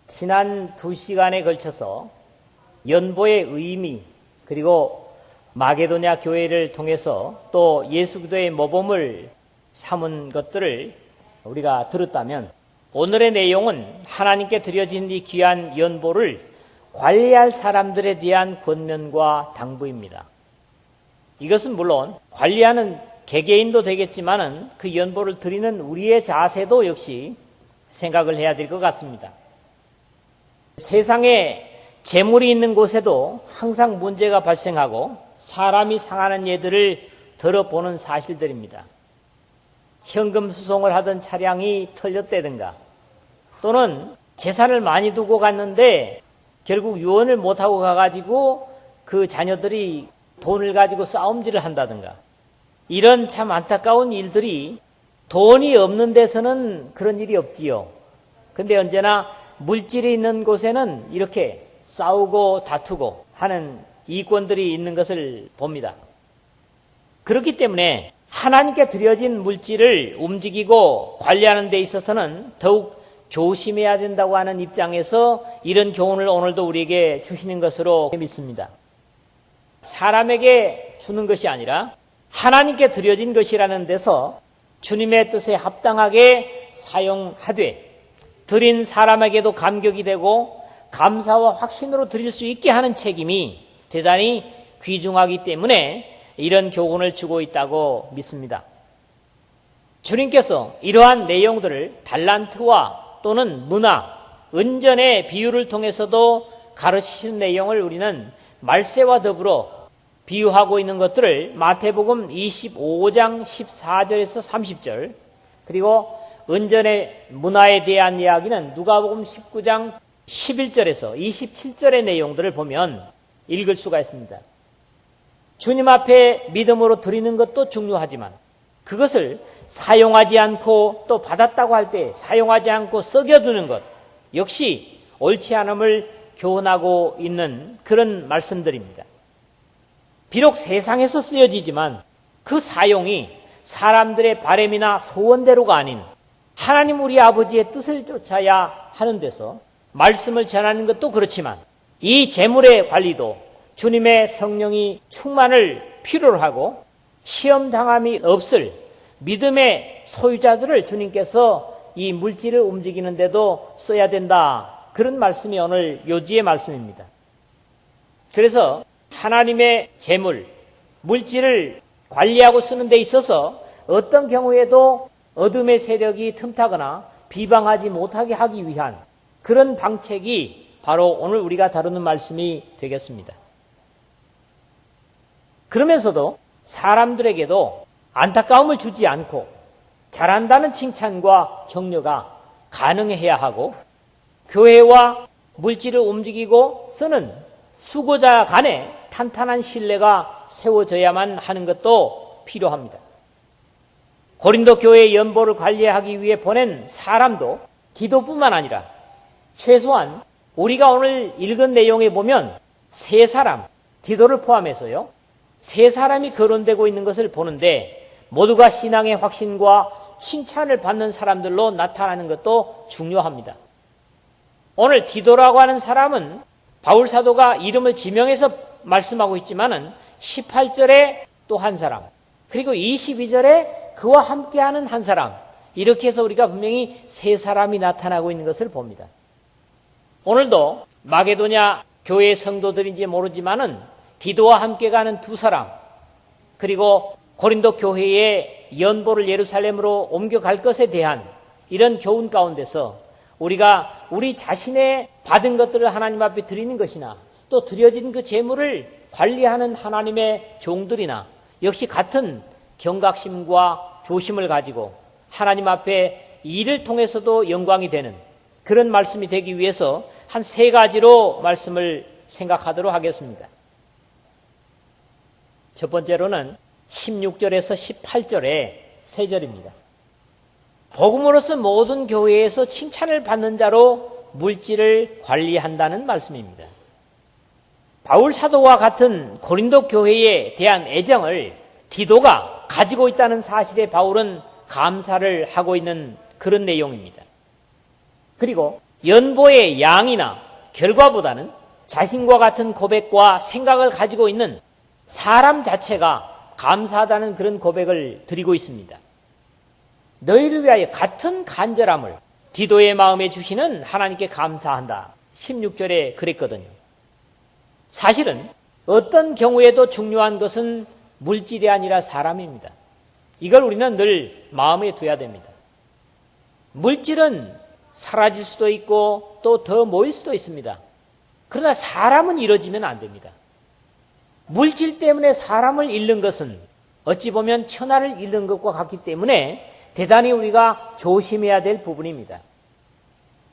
지난 2시간에 걸쳐서 연보의 의미, 그리고 마게도냐 교회를 통해서 또 예수 그리스도의 모범을 삼은 것들을 우리가 들었다면, 오늘의 내용은 하나님께 드려진 이 귀한 연보를 관리할 사람들에 대한 권면과 당부입니다. 이것은 물론 관리하는 개개인도 되겠지만은 그 연보를 드리는 우리의 자세도 역시 생각을 해야 될 것 같습니다. 세상에 재물이 있는 곳에도 항상 문제가 발생하고 사람이 상하는 예들을 들어보는 사실들입니다. 현금 수송을 하던 차량이 털렸다든가, 또는 재산을 많이 두고 갔는데 결국 유언을 못하고 가가지고 그 자녀들이 돈을 가지고 싸움질을 한다든가, 이런 참 안타까운 일들이 돈이 없는 데서는 그런 일이 없지요. 근데 언제나 물질이 있는 곳에는 이렇게 싸우고 다투고 하는 이권들이 있는 것을 봅니다. 그렇기 때문에 하나님께 드려진 물질을 움직이고 관리하는 데 있어서는 더욱 조심해야 된다고 하는 입장에서 이런 교훈을 오늘도 우리에게 주시는 것으로 믿습니다. 사람에게 주는 것이 아니라 하나님께 드려진 것이라는 데서 주님의 뜻에 합당하게 사용하되, 드린 사람에게도 감격이 되고 감사와 확신으로 드릴 수 있게 하는 책임이 대단히 귀중하기 때문에 이런 교훈을 주고 있다고 믿습니다. 주님께서 이러한 내용들을 달란트와 또는 문화, 은전의 비유를 통해서도 가르치신 내용을 우리는 말세와 더불어 비유하고 있는 것들을 마태복음 25장 14절에서 30절, 그리고 은전의 문화에 대한 이야기는 누가복음 19장 11절에서 27절의 내용들을 보면 읽을 수가 있습니다. 주님 앞에 믿음으로 드리는 것도 중요하지만 그것을 사용하지 않고 또 받았다고 할 때 사용하지 않고 썩여두는 것 역시 옳지 않음을 교훈하고 있는 그런 말씀들입니다. 비록 세상에서 쓰여지지만 그 사용이 사람들의 바람이나 소원대로가 아닌 하나님 우리 아버지의 뜻을 쫓아야 하는 데서 말씀을 전하는 것도 그렇지만, 이 재물의 관리도 주님의 성령이 충만을 필요로 하고 시험당함이 없을 믿음의 소유자들을 주님께서 이 물질을 움직이는 데도 써야 된다, 그런 말씀이 오늘 요지의 말씀입니다. 그래서 하나님의 재물, 물질을 관리하고 쓰는 데 있어서 어떤 경우에도 어둠의 세력이 틈타거나 비방하지 못하게 하기 위한 그런 방책이 바로 오늘 우리가 다루는 말씀이 되겠습니다. 그러면서도 사람들에게도 안타까움을 주지 않고 잘한다는 칭찬과 격려가 가능해야 하고, 교회와 물질을 움직이고 쓰는 수고자 간에 탄탄한 신뢰가 세워져야만 하는 것도 필요합니다. 고린도 교회의 연보를 관리하기 위해 보낸 사람도 디도뿐만 아니라 최소한 우리가 오늘 읽은 내용에 보면 3사람, 디도를 포함해서요, 3사람이 거론되고 있는 것을 보는데 모두가 신앙의 확신과 칭찬을 받는 사람들로 나타나는 것도 중요합니다. 오늘 디도라고 하는 사람은 바울 사도가 이름을 지명해서 말씀하고 있지만은 18절에 또 한 사람, 그리고 22절에 그와 함께하는 한 사람, 이렇게 해서 우리가 분명히 3사람이 나타나고 있는 것을 봅니다. 오늘도 마게도냐 교회의 성도들인지 모르지만은 디도와 함께 가는 2사람, 그리고 고린도 교회의 연보를 예루살렘으로 옮겨갈 것에 대한 이런 교훈 가운데서 우리가 우리 자신의 받은 것들을 하나님 앞에 드리는 것이나 또 드려진 그 재물을 관리하는 하나님의 종들이나 역시 같은 경각심과 조심을 가지고 하나님 앞에 이를 통해서도 영광이 되는 그런 말씀이 되기 위해서 한 3가지로 말씀을 생각하도록 하겠습니다. 첫 번째로는 16절에서 18절의 3절입니다. 복음으로서 모든 교회에서 칭찬을 받는 자로 물질을 관리한다는 말씀입니다. 바울 사도와 같은 고린도 교회에 대한 애정을 디도가 가지고 있다는 사실에 바울은 감사를 하고 있는 그런 내용입니다. 그리고 연보의 양이나 결과보다는 자신과 같은 고백과 생각을 가지고 있는 사람 자체가 감사하다는 그런 고백을 드리고 있습니다. 너희를 위하여 같은 간절함을 디도의 마음에 주시는 하나님께 감사한다. 16절에 그랬거든요. 사실은 어떤 경우에도 중요한 것은 물질이 아니라 사람입니다. 이걸 우리는 늘 마음에 둬야 됩니다. 물질은 사라질 수도 있고 또 더 모일 수도 있습니다. 그러나 사람은 이뤄지면 안 됩니다. 물질 때문에 사람을 잃는 것은 어찌 보면 천하를 잃는 것과 같기 때문에 대단히 우리가 조심해야 될 부분입니다.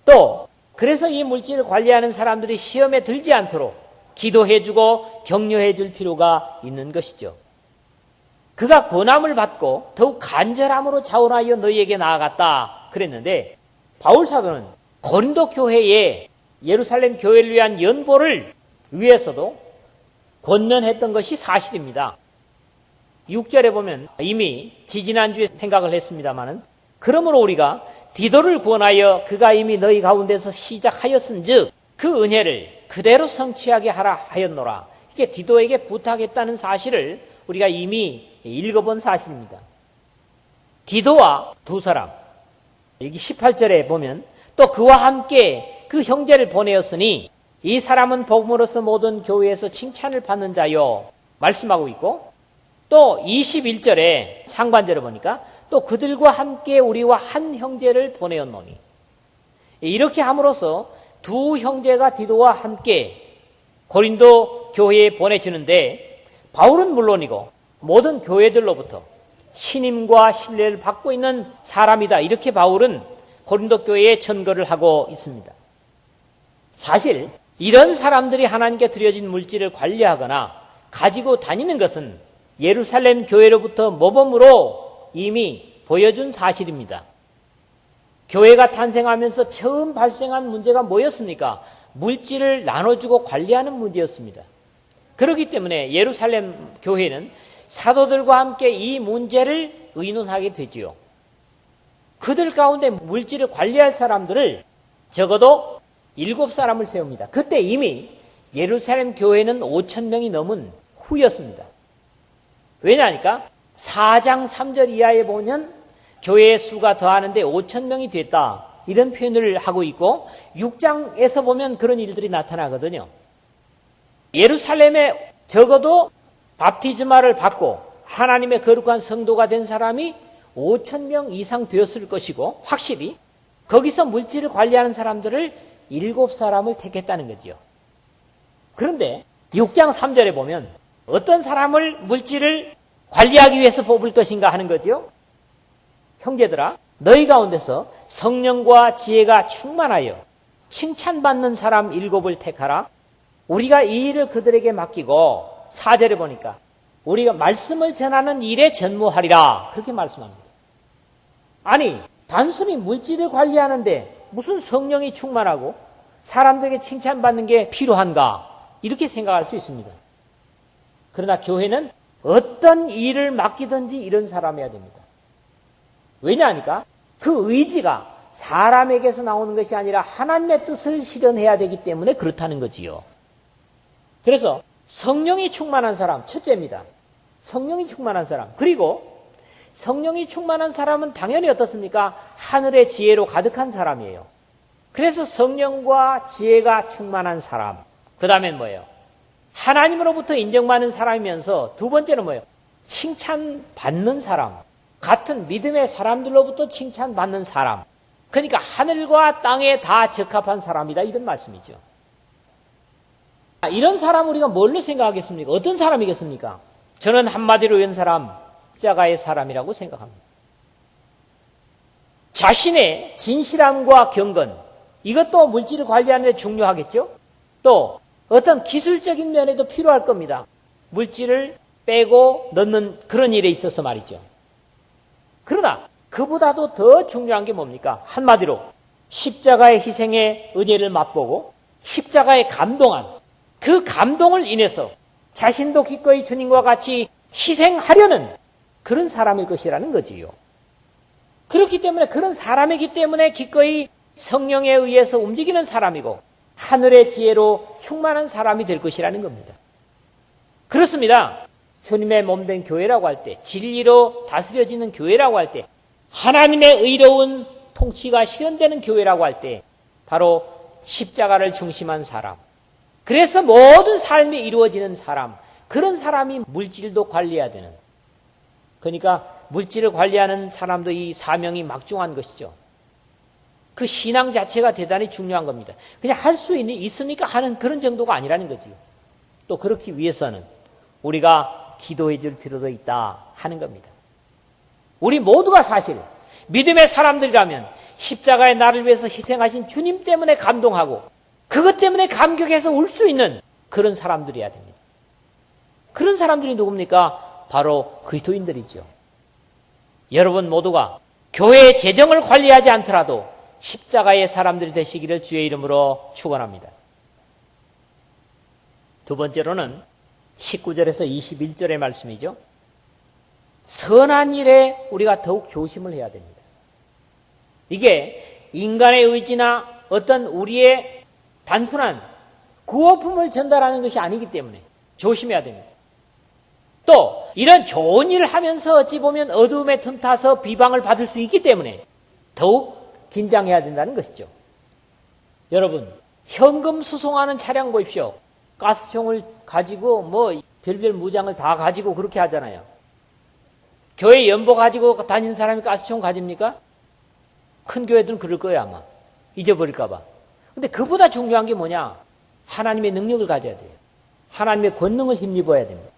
또 그래서 이 물질을 관리하는 사람들이 시험에 들지 않도록 기도해주고 격려해줄 필요가 있는 것이죠. 그가 권함을 받고 더욱 간절함으로 자원하여 너희에게 나아갔다 그랬는데 바울 사도는 고린도 교회에 예루살렘 교회를 위한 연보를 위해서도 권면했던 것이 사실입니다. 6절에 보면 이미 지지난주에 생각을 했습니다마는 그러므로 우리가 디도를 구원하여 그가 이미 너희 가운데서 시작하였은즉 그 은혜를 그대로 성취하게 하라 하였노라. 이게 디도에게 부탁했다는 사실을 우리가 이미 읽어본 사실입니다. 디도와 두 사람, 여기 18절에 보면 또 그와 함께 그 형제를 보내었으니 이 사람은 복음으로서 모든 교회에서 칭찬을 받는 자요 말씀하고 있고 또 21절에 상반절을 보니까 또 그들과 함께 우리와 한 형제를 보내었노니 이렇게 함으로써 두 형제가 디도와 함께 고린도 교회에 보내지는데 바울은 물론이고 모든 교회들로부터 신임과 신뢰를 받고 있는 사람이다. 이렇게 바울은 고린도 교회에 전거를 하고 있습니다. 사실 이런 사람들이 하나님께 드려진 물질을 관리하거나 가지고 다니는 것은 예루살렘 교회로부터 모범으로 이미 보여준 사실입니다. 교회가 탄생하면서 처음 발생한 문제가 뭐였습니까? 물질을 나눠주고 관리하는 문제였습니다. 그렇기 때문에 예루살렘 교회는 사도들과 함께 이 문제를 의논하게 되지요. 그들 가운데 물질을 관리할 사람들을 적어도 7사람을 세웁니다. 그때 이미 예루살렘 교회는 5,000명이 넘은 후였습니다. 왜냐하니까 4장 3절 이하에 보면 교회의 수가 더하는데 5,000명이 됐다. 이런 표현을 하고 있고 6장에서 보면 그런 일들이 나타나거든요. 예루살렘에 적어도 밥티즈마를 받고 하나님의 거룩한 성도가 된 사람이 5,000명 이상 되었을 것이고 확실히 거기서 물질을 관리하는 사람들을 7사람을 택했다는 거지요. 그런데 6장 3절에 보면 어떤 사람을 물질을 관리하기 위해서 뽑을 것인가 하는 거지요. 형제들아 너희 가운데서 성령과 지혜가 충만하여 칭찬받는 사람 7을 택하라. 우리가 이 일을 그들에게 맡기고 4절에 보니까 우리가 말씀을 전하는 일에 전무하리라. 그렇게 말씀합니다. 아니 단순히 물질을 관리하는데 무슨 성령이 충만하고 사람들에게 칭찬받는 게 필요한가? 이렇게 생각할 수 있습니다. 그러나 교회는 어떤 일을 맡기든지 이런 사람이어야 됩니다. 왜냐하니까 그 의지가 사람에게서 나오는 것이 아니라 하나님의 뜻을 실현해야 되기 때문에 그렇다는 거지요. 그래서 성령이 충만한 사람, 첫째입니다. 성령이 충만한 사람. 그리고 성령이 충만한 사람은 당연히 어떻습니까? 하늘의 지혜로 가득한 사람이에요. 그래서 성령과 지혜가 충만한 사람. 그 다음엔 뭐예요? 하나님으로부터 인정받는 사람이면서 두 번째는 뭐예요? 칭찬받는 사람. 같은 믿음의 사람들로부터 칭찬받는 사람. 그러니까 하늘과 땅에 다 적합한 사람이다. 이런 말씀이죠. 이런 사람 우리가 뭘로 생각하겠습니까? 어떤 사람이겠습니까? 저는 한마디로 이런 사람, 십자가의 사람이라고 생각합니다. 자신의 진실함과 경건, 이것도 물질을 관리하는 데 중요하겠죠? 또 어떤 기술적인 면에도 필요할 겁니다. 물질을 빼고 넣는 그런 일에 있어서 말이죠. 그러나 그보다도 더 중요한 게 뭡니까? 한마디로 십자가의 희생의 은혜를 맛보고 십자가에 감동한 그 감동을 인해서 자신도 기꺼이 주님과 같이 희생하려는 그런 사람일 것이라는 거지요. 그렇기 때문에 그런 사람이기 때문에 기꺼이 성령에 의해서 움직이는 사람이고 하늘의 지혜로 충만한 사람이 될 것이라는 겁니다. 그렇습니다. 주님의 몸된 교회라고 할 때, 진리로 다스려지는 교회라고 할 때, 하나님의 의로운 통치가 실현되는 교회라고 할 때 바로 십자가를 중심한 사람, 그래서 모든 삶이 이루어지는 사람, 그런 사람이 물질도 관리해야 되는, 그러니까 물질을 관리하는 사람도 이 사명이 막중한 것이죠. 그 신앙 자체가 대단히 중요한 겁니다. 그냥 할 수 있으니까 하는 그런 정도가 아니라는 거지요. 또 그렇기 위해서는 우리가 기도해 줄 필요도 있다 하는 겁니다. 우리 모두가 사실 믿음의 사람들이라면 십자가의 나를 위해서 희생하신 주님 때문에 감동하고 그것 때문에 감격해서 울 수 있는 그런 사람들이어야 됩니다. 그런 사람들이 누굽니까? 바로 그리스도인들이죠. 여러분 모두가 교회의 재정을 관리하지 않더라도 십자가의 사람들이 되시기를 주의 이름으로 축원합니다. 두 번째로는 19절에서 21절의 말씀이죠. 선한 일에 우리가 더욱 조심을 해야 됩니다. 이게 인간의 의지나 어떤 우리의 단순한 구호품을 전달하는 것이 아니기 때문에 조심해야 됩니다. 또 이런 좋은 일을 하면서 어찌 보면 어두움에 틈타서 비방을 받을 수 있기 때문에 더욱 긴장해야 된다는 것이죠. 여러분, 현금 수송하는 차량 보십시오. 가스총을 가지고 뭐 별별 무장을 다 가지고 그렇게 하잖아요. 교회 연보 가지고 다니는 사람이 가스총 가집니까? 큰 교회들은 그럴 거예요 아마. 잊어버릴까 봐. 근데 그보다 중요한 게 뭐냐? 하나님의 능력을 가져야 돼요. 하나님의 권능을 힘입어야 됩니다.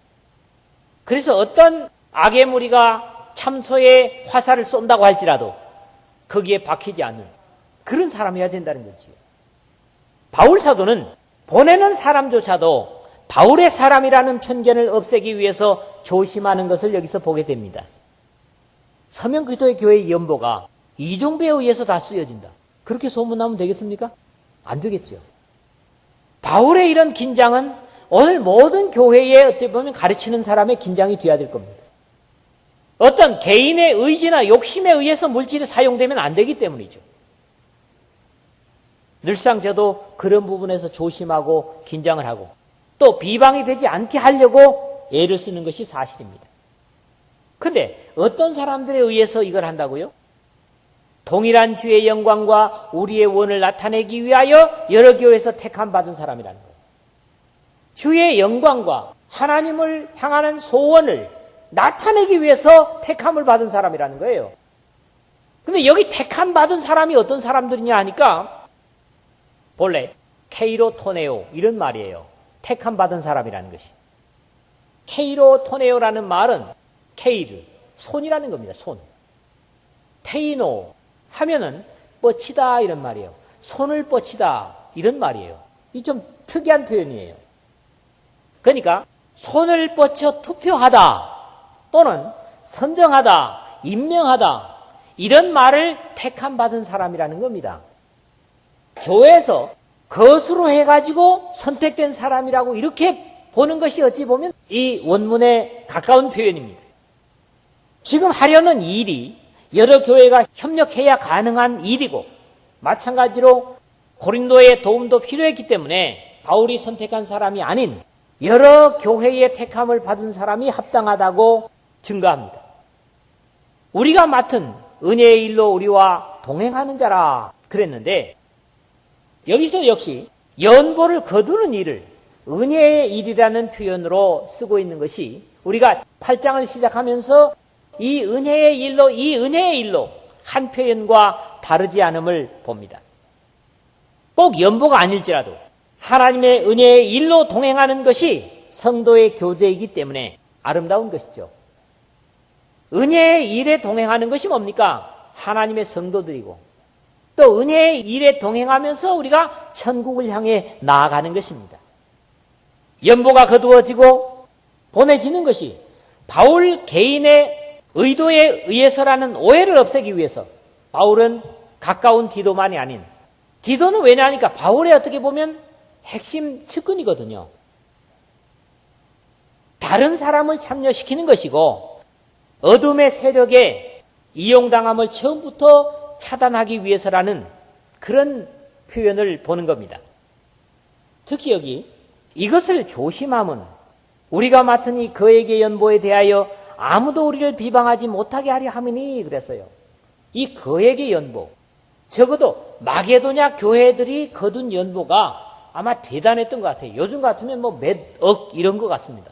그래서 어떤 악의 무리가 참소에 화살을 쏜다고 할지라도 거기에 박히지 않는 그런 사람이어야 된다는 거지요. 바울 사도는 보내는 사람조차도 바울의 사람이라는 편견을 없애기 위해서 조심하는 것을 여기서 보게 됩니다. 서명 그리스도의 교회의 연보가 이종배에 의해서 다 쓰여진다. 그렇게 소문나면 되겠습니까? 안 되겠죠. 바울의 이런 긴장은 오늘 모든 교회에 어떻게 보면 가르치는 사람의 긴장이 돼야 될 겁니다. 어떤 개인의 의지나 욕심에 의해서 물질이 사용되면 안 되기 때문이죠. 늘상 저도 그런 부분에서 조심하고 긴장을 하고 또 비방이 되지 않게 하려고 애를 쓰는 것이 사실입니다. 그런데 어떤 사람들에 의해서 이걸 한다고요? 동일한 주의 영광과 우리의 원을 나타내기 위하여 여러 교회에서 택함 받은 사람이라는 거예요. 주의 영광과 하나님을 향하는 소원을 나타내기 위해서 택함을 받은 사람이라는 거예요. 근데 여기 택함 받은 사람이 어떤 사람들이냐 하니까 본래 케이로토네오 이런 말이에요. 택함 받은 사람이라는 것이. 케이로토네오라는 말은 케이르, 손이라는 겁니다. 손. 테이노 하면은 뻗치다 이런 말이에요. 손을 뻗치다 이런 말이에요. 이 좀 특이한 표현이에요. 그러니까 손을 뻗쳐 투표하다 또는 선정하다, 임명하다 이런 말을 택함 받은 사람이라는 겁니다. 교회에서 것으로 해가지고 선택된 사람이라고 이렇게 보는 것이 어찌 보면 이 원문에 가까운 표현입니다. 지금 하려는 일이 여러 교회가 협력해야 가능한 일이고 마찬가지로 고린도의 도움도 필요했기 때문에 바울이 선택한 사람이 아닌 여러 교회의 택함을 받은 사람이 합당하다고 증거합니다. 우리가 맡은 은혜의 일로 우리와 동행하는 자라 그랬는데 여기서도 역시 연보를 거두는 일을 은혜의 일이라는 표현으로 쓰고 있는 것이 우리가 8장을 시작하면서 이 은혜의 일로 한 표현과 다르지 않음을 봅니다. 꼭 연보가 아닐지라도 하나님의 은혜의 일로 동행하는 것이 성도의 교제이기 때문에 아름다운 것이죠. 은혜의 일에 동행하는 것이 뭡니까? 하나님의 성도들이고 또 은혜의 일에 동행하면서 우리가 천국을 향해 나아가는 것입니다. 연보가 거두어지고 보내지는 것이 바울 개인의 의도에 의해서라는 오해를 없애기 위해서 바울은 가까운 디도만이 아닌 디도는 왜냐하니까 바울의 어떻게 보면 핵심 측근이거든요. 다른 사람을 참여시키는 것이고 어둠의 세력에 이용당함을 처음부터 차단하기 위해서라는 그런 표현을 보는 겁니다. 특히 여기 이것을 조심함은 우리가 맡으니 그에게 연보에 대하여 아무도 우리를 비방하지 못하게 하려 함이니 그랬어요. 이 그에게 연보, 적어도 마게도냐 교회들이 거둔 연보가 아마 대단했던 것 같아요. 요즘 같으면 뭐 몇 억 이런 것 같습니다.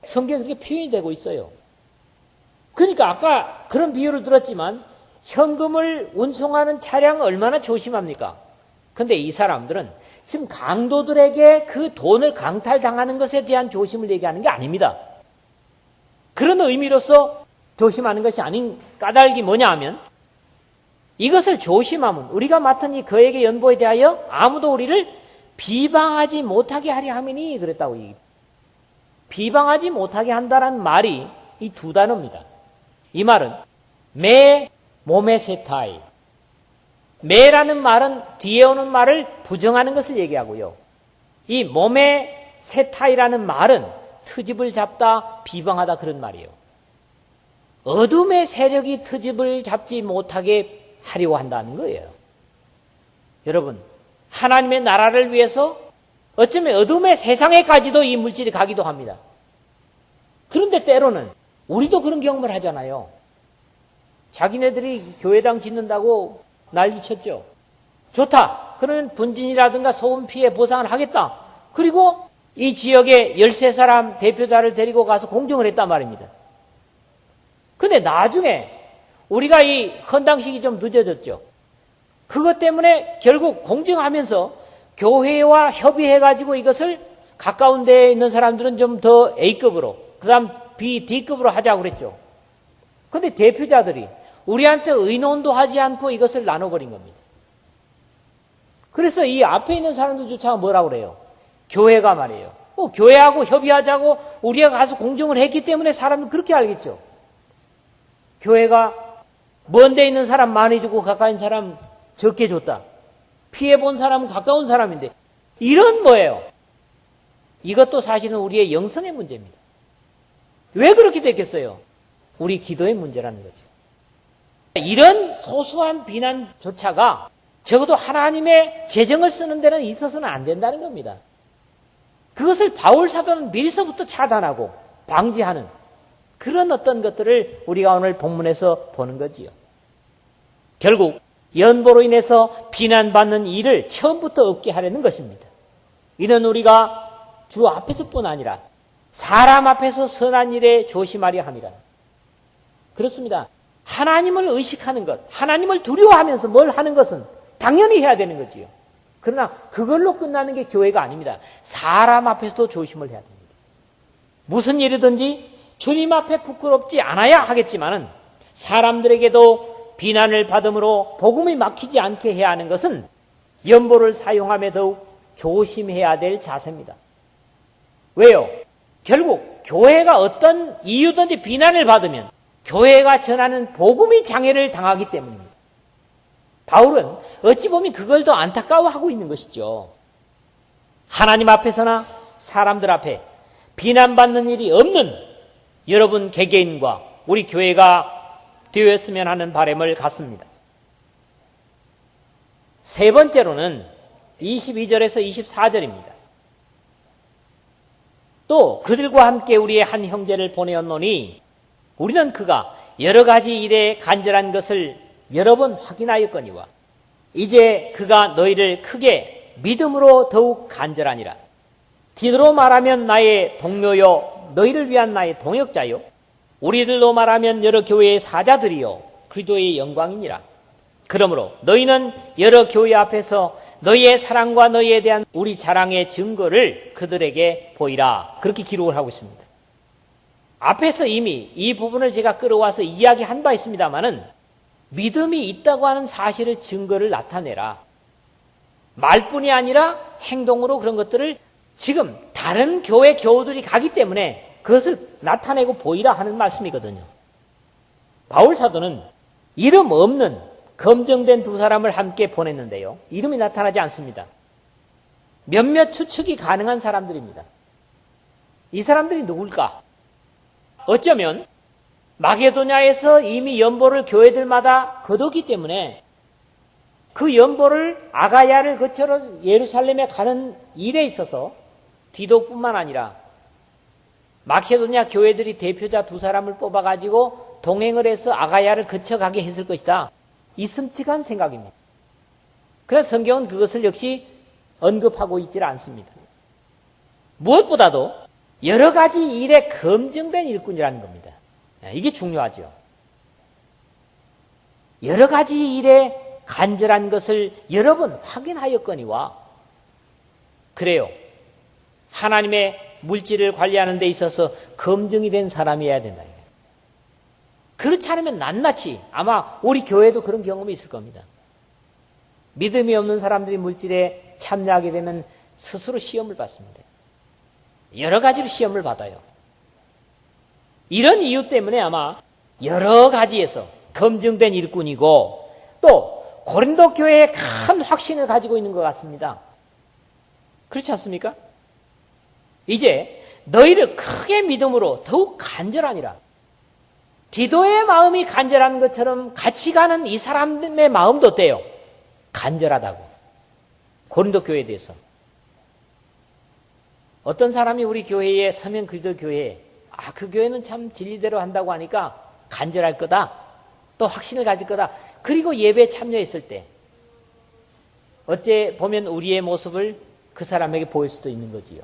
성경에 그렇게 표현이 되고 있어요. 그러니까 아까 그런 비유를 들었지만 현금을 운송하는 차량 얼마나 조심합니까? 근데 이 사람들은 지금 강도들에게 그 돈을 강탈당하는 것에 대한 조심을 얘기하는 게 아닙니다. 그런 의미로서 조심하는 것이 아닌 까닭이 뭐냐 하면 이것을 조심하면 우리가 맡으니 그에게 연보에 대하여 아무도 우리를 비방하지 못하게 하려 함이니 그랬다고. 비방하지 못하게 한다는 말이 이 두 단어입니다. 이 말은 매 몸의 세타이. 매라는 말은 뒤에 오는 말을 부정하는 것을 얘기하고요. 이 몸의 세타이라는 말은 트집을 잡다, 비방하다 그런 말이에요. 어둠의 세력이 트집을 잡지 못하게 하려고 한다는 거예요. 여러분, 하나님의 나라를 위해서 어쩌면 어둠의 세상에까지도 이 물질이 가기도 합니다. 그런데 때로는 우리도 그런 경험을 하잖아요. 자기네들이 교회당 짓는다고 난리쳤죠. 좋다. 그러면 분진이라든가 소음 피해 보상을 하겠다. 그리고 이 지역의 13사람 대표자를 데리고 가서 공정을 했단 말입니다. 근데 나중에 우리가 이 헌당식이 좀 늦어졌죠. 그것 때문에 결국 공정하면서 교회와 협의해가지고 이것을 가까운 데에 있는 사람들은 좀 더 A급으로, 그 다음 B, D급으로 하자고 그랬죠. 근데 대표자들이 우리한테 의논도 하지 않고 이것을 나눠버린 겁니다. 그래서 이 앞에 있는 사람들조차 뭐라고 그래요? 교회가 말이에요. 교회하고 협의하자고 우리가 가서 공정을 했기 때문에 사람은 그렇게 알겠죠. 교회가 먼 데 있는 사람 많이 주고 가까이 있는 사람 적게 줬다. 피해본 사람은 가까운 사람인데 이런 뭐예요? 이것도 사실은 우리의 영성의 문제입니다. 왜 그렇게 됐겠어요? 우리 기도의 문제라는 거죠. 이런 소소한 비난조차가 적어도 하나님의 재정을 쓰는 데는 있어서는 안 된다는 겁니다. 그것을 바울 사도는 미리서부터 차단하고 방지하는 그런 어떤 것들을 우리가 오늘 본문에서 보는 거지요. 결국 연보로 인해서 비난받는 일을 처음부터 없게 하려는 것입니다. 이는 우리가 주 앞에서뿐 아니라 사람 앞에서 선한 일에 조심하려 합니다. 그렇습니다. 하나님을 의식하는 것, 하나님을 두려워하면서 뭘 하는 것은 당연히 해야 되는 거지요. 그러나 그걸로 끝나는 게 교회가 아닙니다. 사람 앞에서도 조심을 해야 됩니다. 무슨 일이든지 주님 앞에 부끄럽지 않아야 하겠지만은 사람들에게도 비난을 받음으로 복음이 막히지 않게 해야 하는 것은 연보를 사용함에 더욱 조심해야 될 자세입니다. 왜요? 결국 교회가 어떤 이유든지 비난을 받으면 교회가 전하는 복음이 장애를 당하기 때문입니다. 바울은 어찌 보면 그걸 더 안타까워하고 있는 것이죠. 하나님 앞에서나 사람들 앞에 비난받는 일이 없는 여러분 개개인과 우리 교회가 되었으면 하는 바람을 갖습니다. 세 번째로는 22절에서 24절입니다. 또 그들과 함께 우리의 한 형제를 보내었노니 우리는 그가 여러 가지 일에 간절한 것을 여러 번 확인하였거니와 이제 그가 너희를 크게 믿음으로 더욱 간절하니라. 디도로 말하면 나의 동료요 너희를 위한 나의 동역자요 우리들로 말하면 여러 교회의 사자들이요 그리스도의 영광이니라. 그러므로 너희는 여러 교회 앞에서 너희의 사랑과 너희에 대한 우리 자랑의 증거를 그들에게 보이라. 그렇게 기록을 하고 있습니다. 앞에서 이미 이 부분을 제가 끌어와서 이야기한 바 있습니다마는 믿음이 있다고 하는 사실을 증거를 나타내라. 말뿐이 아니라 행동으로 그런 것들을 지금 다른 교회 교우들이 가기 때문에 그것을 나타내고 보이라 하는 말씀이거든요. 바울 사도는 이름 없는 검증된 두 사람을 함께 보냈는데요. 이름이 나타나지 않습니다. 몇몇 추측이 가능한 사람들입니다. 이 사람들이 누굴까? 어쩌면 마게도냐에서 이미 연보를 교회들마다 거뒀기 때문에 그 연보를 아가야를 거쳐서 예루살렘에 가는 일에 있어서 디도뿐만 아니라 마케도냐 교회들이 대표자 2사람을 뽑아가지고 동행을 해서 아가야를 거쳐가게 했을 것이다. 이 섬뜩한 생각입니다. 그래서 성경은 그것을 역시 언급하고 있지 않습니다. 무엇보다도 여러 가지 일에 검증된 일꾼이라는 겁니다. 이게 중요하죠. 여러 가지 일에 간절한 것을 여러 번 확인하였거니와 그래요. 하나님의 물질을 관리하는 데 있어서 검증이 된 사람이어야 된다. 그렇지 않으면 낱낱이 아마 우리 교회도 그런 경험이 있을 겁니다. 믿음이 없는 사람들이 물질에 참여하게 되면 스스로 시험을 받습니다. 여러 가지로 시험을 받아요. 이런 이유 때문에 아마 여러 가지에서 검증된 일꾼이고 또 고린도 교회에 큰 확신을 가지고 있는 것 같습니다. 그렇지 않습니까? 이제 너희를 크게 믿음으로 더욱 간절하니라. 디도의 마음이 간절한 것처럼 같이 가는 이 사람의 마음도 어때요? 간절하다고. 고린도 교회에 대해서. 어떤 사람이 우리 교회에 서면 그리스도 교회에 그 교회는 참 진리대로 한다고 하니까 간절할 거다. 또 확신을 가질 거다. 그리고 예배에 참여했을 때 어째 보면 우리의 모습을 그 사람에게 보일 수도 있는 거지요.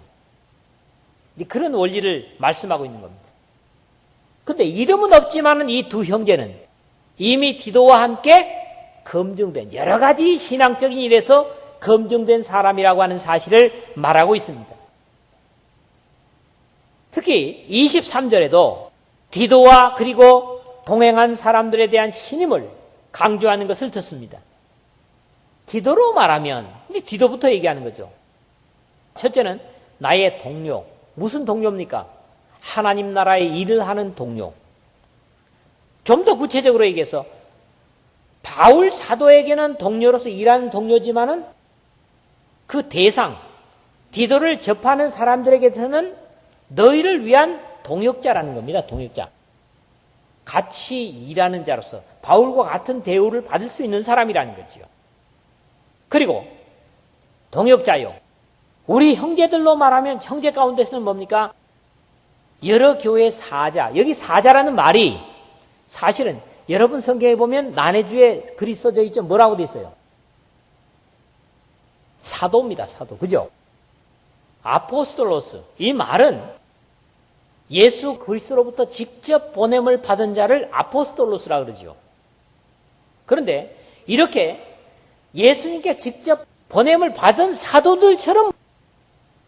그런 원리를 말씀하고 있는 겁니다. 근데 이름은 없지만은 이 두 형제는 이미 디도와 함께 검증된 여러 가지 신앙적인 일에서 검증된 사람이라고 하는 사실을 말하고 있습니다. 특히 23절에도 디도와 그리고 동행한 사람들에 대한 신임을 강조하는 것을 듣습니다. 디도로 말하면 이제 디도부터 얘기하는 거죠. 첫째는 나의 동료. 무슨 동료입니까? 하나님 나라의 일을 하는 동료. 좀 더 구체적으로 얘기해서 바울 사도에게는 동료로서 일하는 동료지만은 그 대상, 디도를 접하는 사람들에게서는 너희를 위한 동역자라는 겁니다. 동역자. 같이 일하는 자로서 바울과 같은 대우를 받을 수 있는 사람이라는 거지요. 그리고 동역자요. 우리 형제들로 말하면 형제 가운데서는 뭡니까? 여러 교회 사자. 여기 사자라는 말이 사실은 여러분 성경에 보면 난해주에 글이 써져 있죠. 뭐라고 돼 있어요? 사도입니다. 사도. 그죠? 아포스톨로스. 이 말은 예수 그리스도로부터 직접 보냄을 받은 자를 아포스톨로스라 그러죠. 그런데 이렇게 예수님께 직접 보냄을 받은 사도들처럼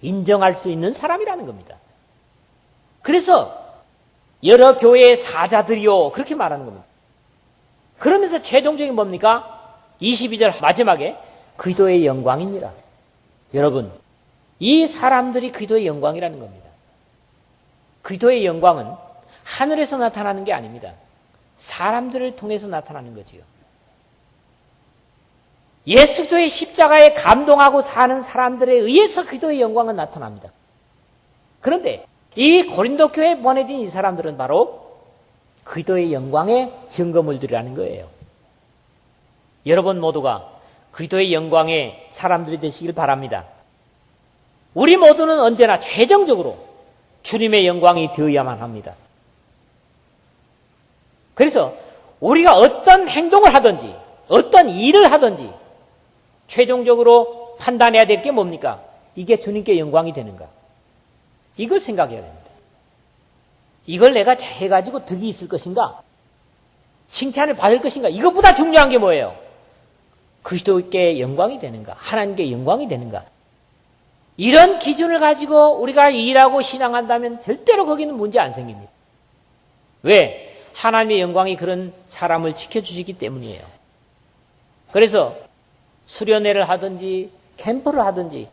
인정할 수 있는 사람이라는 겁니다. 그래서 여러 교회의 사자들이요 그렇게 말하는 겁니다. 그러면서 최종적인 뭡니까? 22절 마지막에 그리스도의 영광이니라. 여러분, 이 사람들이 그리스도의 영광이라는 겁니다. 그리스도의 영광은 하늘에서 나타나는 게 아닙니다. 사람들을 통해서 나타나는 거지요. 예수 그리스도의 십자가에 감동하고 사는 사람들에 의해서 그리스도의 영광은 나타납니다. 그런데 이 고린도 교회에 보내진 이 사람들은 바로 그리스도의 영광의 증거물들이라는 거예요. 여러분 모두가 그리스도의 영광의 사람들이 되시길 바랍니다. 우리 모두는 언제나 최종적으로 주님의 영광이 되어야만 합니다. 그래서 우리가 어떤 행동을 하든지 어떤 일을 하든지 최종적으로 판단해야 될 게 뭡니까? 이게 주님께 영광이 되는가? 이걸 생각해야 됩니다. 이걸 내가 해가지고 득이 있을 것인가? 칭찬을 받을 것인가? 이것보다 중요한 게 뭐예요? 그리스도께 영광이 되는가? 하나님께 영광이 되는가? 이런 기준을 가지고 우리가 일하고 신앙한다면 절대로 거기는 문제 안 생깁니다. 왜? 하나님의 영광이 그런 사람을 지켜주시기 때문이에요. 그래서 수련회를 하든지 캠프를 하든지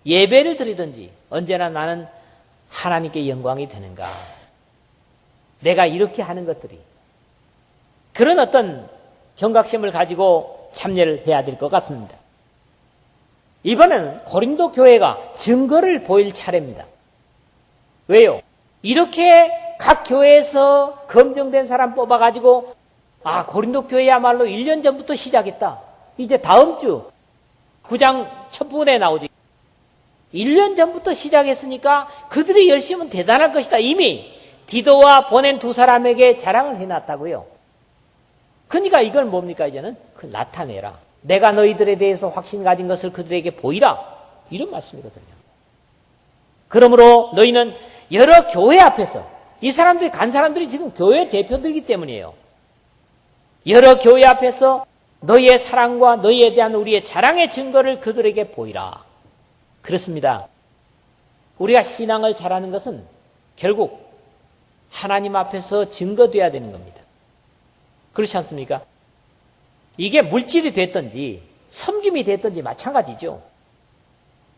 예배를 드리든지 언제나 나는 하나님께 영광이 되는가? 내가 이렇게 하는 것들이 그런 어떤 경각심을 가지고 참여를 해야 될 것 같습니다. 이번에는 고린도 교회가 증거를 보일 차례입니다. 왜요? 이렇게 각 교회에서 검증된 사람 뽑아가지고 고린도 교회야말로 1년 전부터 시작했다. 이제 다음 주 9장 첫 부분에 나오죠. 1년 전부터 시작했으니까 그들의 열심은 대단할 것이다. 이미 디도와 보낸 두 사람에게 자랑을 해놨다고요. 그러니까 이걸 뭡니까 이제는? 그걸 나타내라. 내가 너희들에 대해서 확신 가진 것을 그들에게 보이라. 이런 말씀이거든요. 그러므로 너희는 여러 교회 앞에서 이 사람들이 간 사람들이 지금 교회 대표들이기 때문이에요. 여러 교회 앞에서 너희의 사랑과 너희에 대한 우리의 자랑의 증거를 그들에게 보이라. 그렇습니다. 우리가 신앙을 잘하는 것은 결국 하나님 앞에서 증거돼야 되는 겁니다. 그렇지 않습니까? 이게 물질이 됐든지 섬김이 됐든지 마찬가지죠.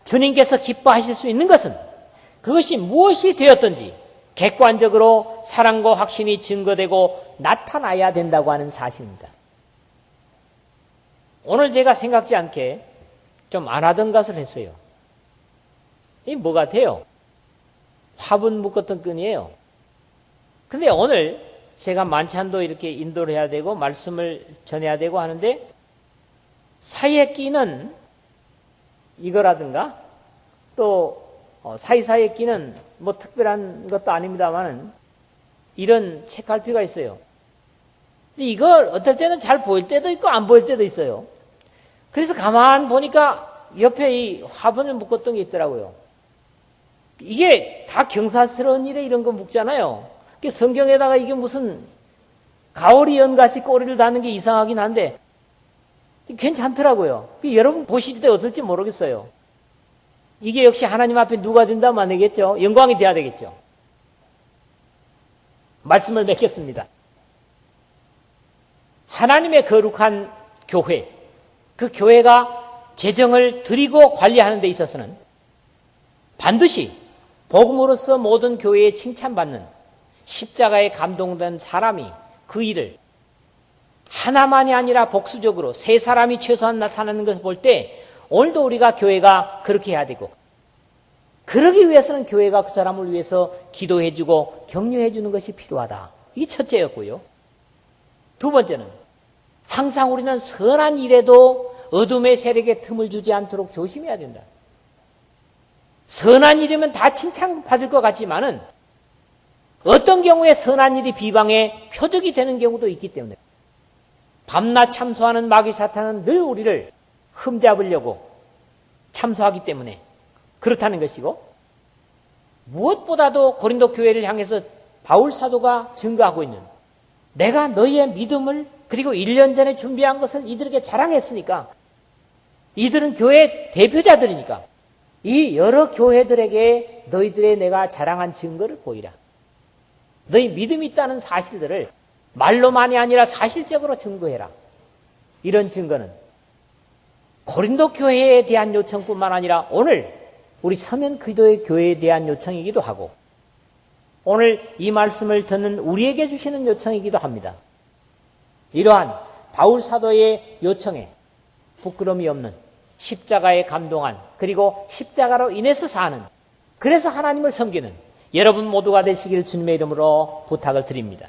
주님께서 기뻐하실 수 있는 것은 그것이 무엇이 되었든지 객관적으로 사랑과 확신이 증거되고 나타나야 된다고 하는 사실입니다. 오늘 제가 생각지 않게 좀 안 하던 것을 했어요. 이게 뭐 같아요? 화분 묶었던 끈이에요. 근데 오늘 제가 만찬도 이렇게 인도를 해야 되고 말씀을 전해야 되고 하는데 사이에 끼는 이거라든가 또 사이사이에 끼는 뭐 특별한 것도 아닙니다만은 이런 책갈피가 있어요. 이걸 어떨 때는 잘 보일 때도 있고 안 보일 때도 있어요. 그래서 가만 보니까 옆에 이 화분을 묶었던 게 있더라고요. 이게 다 경사스러운 일에 이런 거 묶잖아요. 성경에다가 이게 무슨 가오리 연같이 꼬리를 다는 게 이상하긴 한데 괜찮더라고요. 여러분 보실 때 어떨지 모르겠어요. 이게 역시 하나님 앞에 누가 된다면 안 되겠죠. 영광이 돼야 되겠죠. 말씀을 맺겠습니다. 하나님의 거룩한 교회, 그 교회가 재정을 드리고 관리하는 데 있어서는 반드시 복음으로서 모든 교회에 칭찬받는 십자가에 감동된 사람이 그 일을 하나만이 아니라 복수적으로 세 사람이 최소한 나타나는 것을 볼 때 오늘도 우리가 교회가 그렇게 해야 되고 그러기 위해서는 교회가 그 사람을 위해서 기도해주고 격려해주는 것이 필요하다. 이게 첫째였고요. 두 번째는 항상 우리는 선한 일에도 어둠의 세력에 틈을 주지 않도록 조심해야 된다. 선한 일이면 다 칭찬받을 것 같지만은 어떤 경우에 선한 일이 비방의 표적이 되는 경우도 있기 때문에 밤낮 참소하는 마귀 사탄은 늘 우리를 흠잡으려고 참소하기 때문에 그렇다는 것이고 무엇보다도 고린도 교회를 향해서 바울 사도가 증거하고 있는 내가 너희의 믿음을 그리고 1년 전에 준비한 것을 이들에게 자랑했으니까 이들은 교회 대표자들이니까 이 여러 교회들에게 너희들의 내가 자랑한 증거를 보이라. 너희 믿음이 있다는 사실들을 말로만이 아니라 사실적으로 증거해라. 이런 증거는 고린도 교회에 대한 요청뿐만 아니라 오늘 우리 서면 기도의 교회에 대한 요청이기도 하고 오늘 이 말씀을 듣는 우리에게 주시는 요청이기도 합니다. 이러한 바울 사도의 요청에 부끄러움이 없는 십자가에 감동한 그리고 십자가로 인해서 사는 그래서 하나님을 섬기는 여러분 모두가 되시길 주님의 이름으로 부탁을 드립니다.